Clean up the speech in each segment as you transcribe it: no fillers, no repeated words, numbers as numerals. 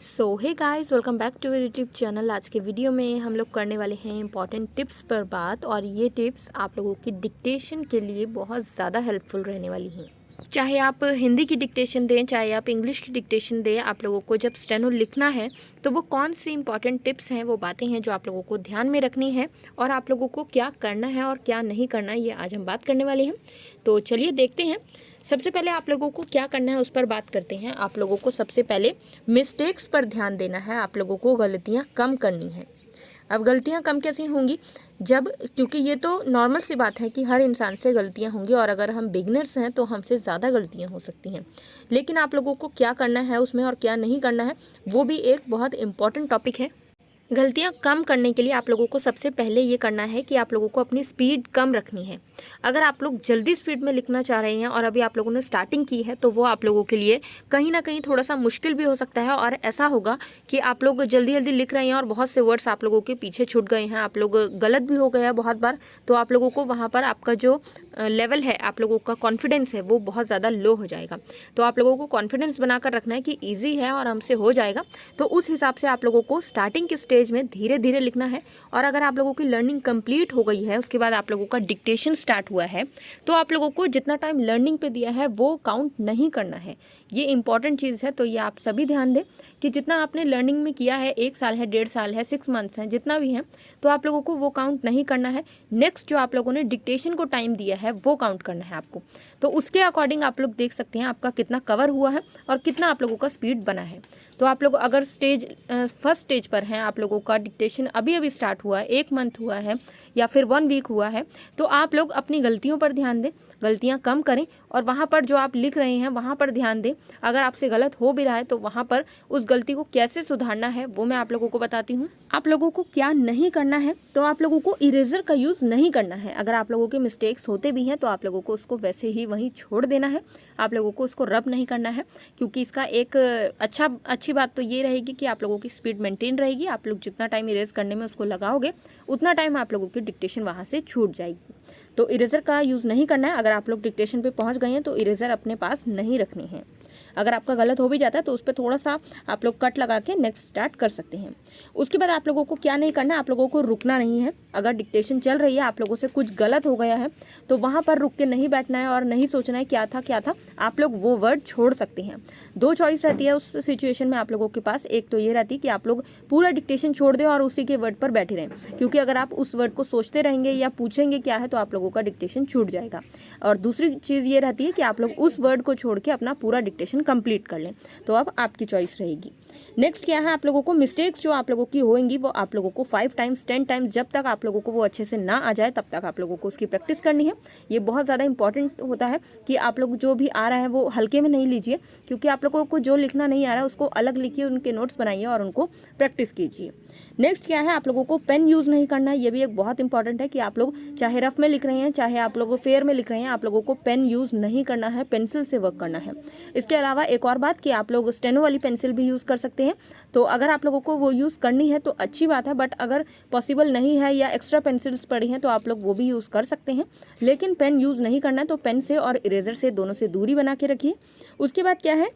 So hey guys, welcome back to YouTube channel. आज के video में हम लोग करने वाले हैं इंपॉर्टेंट टिप्स पर बात, और ये टिप्स आप लोगों की डिक्टेशन के लिए बहुत ज़्यादा हेल्पफुल रहने वाली हैं। चाहे आप हिंदी की डिक्टेशन दें, चाहे आप इंग्लिश की डिक्टेशन दें, आप लोगों को जब स्टेनो लिखना है तो वो कौन सी इंपॉर्टेंट टिप्स हैं, वो बातें हैं जो आप लोगों को ध्यान में रखनी है, और आप लोगों को क्या करना है और क्या नहीं करना है, ये आज हम बात करने वाले हैं। तो चलिए देखते हैं। सबसे पहले आप लोगों को क्या करना है उस पर बात करते हैं। आप लोगों को सबसे पहले मिस्टेक्स पर ध्यान देना है। आप लोगों को गलतियाँ कम करनी है। अब गलतियाँ कम कैसे होंगी, जब क्योंकि ये तो नॉर्मल सी बात है कि हर इंसान से गलतियाँ होंगी, और अगर हम बिगनर्स हैं तो हमसे ज़्यादा गलतियाँ हो सकती हैं। लेकिन आप लोगों को क्या करना है उसमें और क्या नहीं करना है, वो भी एक बहुत इम्पॉर्टेंट टॉपिक है। गलतियाँ कम करने के लिए आप लोगों को सबसे पहले ये करना है कि आप लोगों को अपनी स्पीड कम रखनी है। अगर आप लोग जल्दी स्पीड में लिखना चाह रहे हैं और अभी आप लोगों ने स्टार्टिंग की है, तो वो आप लोगों के लिए कहीं ना कहीं थोड़ा सा मुश्किल भी हो सकता है। और ऐसा होगा कि आप लोग जल्दी जल्दी लिख रहे हैं और बहुत से वर्ड्स आप लोगों के पीछे छूट गए हैं, आप लोग गलत भी हो गए हैं बहुत बार। तो आप लोगों को वहाँ पर आपका जो लेवल है, आप लोगों का कॉन्फिडेंस है, वो बहुत ज़्यादा लो हो जाएगा। तो आप लोगों को कॉन्फिडेंस बनाकर रखना है कि ईजी है और हमसे हो जाएगा। तो उस हिसाब से आप लोगों को स्टार्टिंग के स्टेज में धीरे धीरे लिखना है। और अगर आप लोगों की लर्निंग कंप्लीट हो गई है, उसके बाद आप लोगों का डिक्टेशन स्टार्ट हुआ है, तो आप लोगों को जितना टाइम लर्निंग पे दिया है वो काउंट नहीं करना है। ये इंपॉर्टेंट चीज़ है। तो ये आप सभी ध्यान दें कि जितना आपने लर्निंग में किया है, 1 साल है, 1.5 साल है, 6 मंथ्स हैं, जितना भी है, तो आप लोगों को वो काउंट नहीं करना है। नेक्स्ट जो आप लोगों ने डिक्टेशन को टाइम दिया है वो काउंट करना है आपको। तो उसके अकॉर्डिंग आप लोग देख सकते हैं आपका कितना कवर हुआ है और कितना आप लोगों का स्पीड बना है। तो आप लोग अगर फर्स्ट स्टेज पर हैं, आप लोगों का डिक्टेशन अभी अभी स्टार्ट हुआ है, 1 मंथ हुआ है या फिर 1 वीक हुआ है, तो आप लोग अपनी गलतियों पर ध्यान दें, गलतियां कम करें, और वहाँ पर जो आप लिख रहे हैं वहाँ पर ध्यान दें। अगर आपसे गलत हो भी रहा है तो वहाँ पर उस गलती को कैसे सुधारना है वो मैं आप लोगों को बताती हूँ। आप लोगों को क्या नहीं करना है, तो आप लोगों को इरेजर का यूज़ नहीं करना है। अगर आप लोगों के मिस्टेक्स होते भी हैं तो आप लोगों को उसको वैसे ही वहीं छोड़ देना है। आप लोगों को उसको रब नहीं करना है, क्योंकि इसका एक अच्छी बात तो ये रहेगी कि आप लोगों की स्पीड मेंटेन रहेगी। आप लोग जितना टाइम इरेज करने में उसको लगाओगे, उतना टाइम आप लोगों की डिक्टेशन वहाँ से छूट जाएगी। तो इरेजर का यूज़ नहीं करना है। अगर आप लोग डिक्टेशन पे पहुँच गए हैं तो इरेजर अपने पास नहीं रखने हैं। अगर आपका गलत हो भी जाता है तो उस पर थोड़ा सा आप लोग कट लगा के नेक्स्ट स्टार्ट कर सकते हैं। उसके बाद आप लोगों को क्या नहीं करना है, आप लोगों को रुकना नहीं है। अगर डिक्टेशन चल रही है, आप लोगों से कुछ गलत हो गया है, तो वहाँ पर रुक के नहीं बैठना है और नहीं सोचना है क्या था। आप लोग वो वर्ड छोड़ सकते हैं। 2 चॉइस रहती है उस सिचुएशन में आप लोगों के पास। एक तो ये रहती है कि आप लोग पूरा डिक्टेशन छोड़ दें और उसी के वर्ड पर बैठे रहें, क्योंकि अगर आप उस वर्ड को सोचते रहेंगे या पूछेंगे क्या है, तो आप लोगों का डिक्टेशन छूट जाएगा। और दूसरी चीज़ ये रहती है कि आप लोग उस वर्ड को छोड़ के अपना पूरा डिक्टेशन कंप्लीट कर लें। तो अब आपकी चॉइस रहेगी। नेक्स्ट क्या है, आप लोगों को मिस्टेक्स जो आप लोगों की होंगी वो आप लोगों को 5 टाइम्स 10 टाइम्स, जब तक आप लोगों को वो अच्छे से ना आ जाए तब तक आप लोगों को उसकी प्रैक्टिस करनी है। ये बहुत ज़्यादा इंपॉर्टेंट होता है कि आप लोग जो भी आ रहा है वो हल्के में नहीं लीजिए, क्योंकि आप लोगों को जो लिखना नहीं आ रहा है उसको अलग लिखिए, उनके नोट्स बनाइए और उनको प्रैक्टिस कीजिए। नेक्स्ट क्या है, आप लोगों को पेन यूज़ नहीं करना है। ये भी एक बहुत इंपॉर्टेंट है कि आप लोग चाहे रफ में लिख रहे हैं, चाहे आप लोग फेयर में लिख रहे हैं, आप लोगों को पेन यूज़ नहीं करना है, पेंसिल से वर्क करना है। इसके अलावा एक और बात कि आप लोग स्टेनो वाली पेंसिल भी यूज़ कर सकते हैं। तो अगर आप लोगों को वो यूज़ करनी है तो अच्छी बात है, बट अगर पॉसिबल नहीं है या एक्स्ट्रा पेंसिल्स पड़ी हैं तो आप लोग वो भी यूज़ कर सकते हैं। लेकिन पेन यूज़ नहीं करना है, तो पेन से और इरेजर से दोनों से दूरी बना के रखिए। उसके बाद क्या है,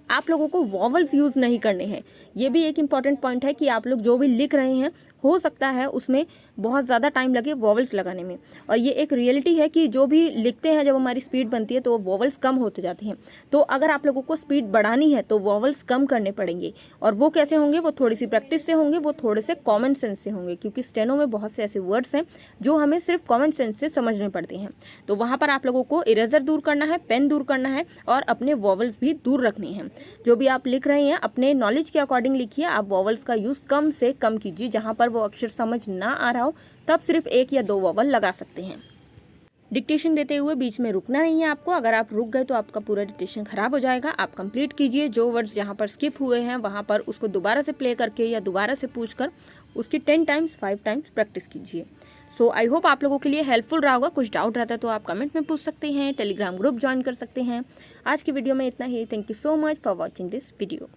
आप लोगों को वॉवल्स यूज़ नहीं करने हैं। ये भी एक इम्पॉर्टेंट पॉइंट है कि आप लोग जो भी लिख रहे हैं, हो सकता है उसमें बहुत ज़्यादा टाइम लगे वॉवल्स लगाने में। और ये एक रियलिटी है कि जो भी लिखते हैं, जब हमारी स्पीड बनती है तो वॉवल्स कम होते जाते हैं। तो अगर आप लोगों को स्पीड बढ़ानी है तो वॉवल्स कम करने पड़ेंगे। और वो कैसे होंगे, वो थोड़ी सी प्रैक्टिस से होंगे, वो थोड़े से कॉमन सेंस से होंगे, क्योंकि स्टेनो में बहुत से ऐसे वर्ड्स हैं जो हमें सिर्फ कॉमन सेंस से समझने पड़ते हैं। तो वहाँ पर आप लोगों को इरेजर दूर करना है, पेन दूर करना है, और अपने वॉवल्स भी दूर रखने हैं। जो भी आप लिख रहे हैं अपने नॉलेज के अकॉर्डिंग लिखिए। आप वॉवल्स का यूज़ कम से कम कीजिए। जहाँ पर वो अक्षर समझ ना आ रहा हो तब सिर्फ 1 या 2 वॉवल लगा सकते हैं। डिक्टेशन देते हुए बीच में रुकना नहीं है आपको। अगर आप रुक गए तो आपका पूरा डिक्टेशन खराब हो जाएगा। आप कंप्लीट कीजिए। जो वर्ड्स जहाँ पर स्किप हुए हैं वहाँ पर उसको दोबारा से प्ले करके या दोबारा से पूछकर उसकी 10 टाइम्स 5 टाइम्स प्रैक्टिस कीजिए। सो आई होप आप लोगों के लिए हेल्पफुल रहा होगा। कुछ डाउट रहता है तो आप कमेंट में पूछ सकते हैं, टेलीग्राम ग्रुप ज्वाइन कर सकते हैं। आज की वीडियो में इतना ही। Thank you so much for watching this video.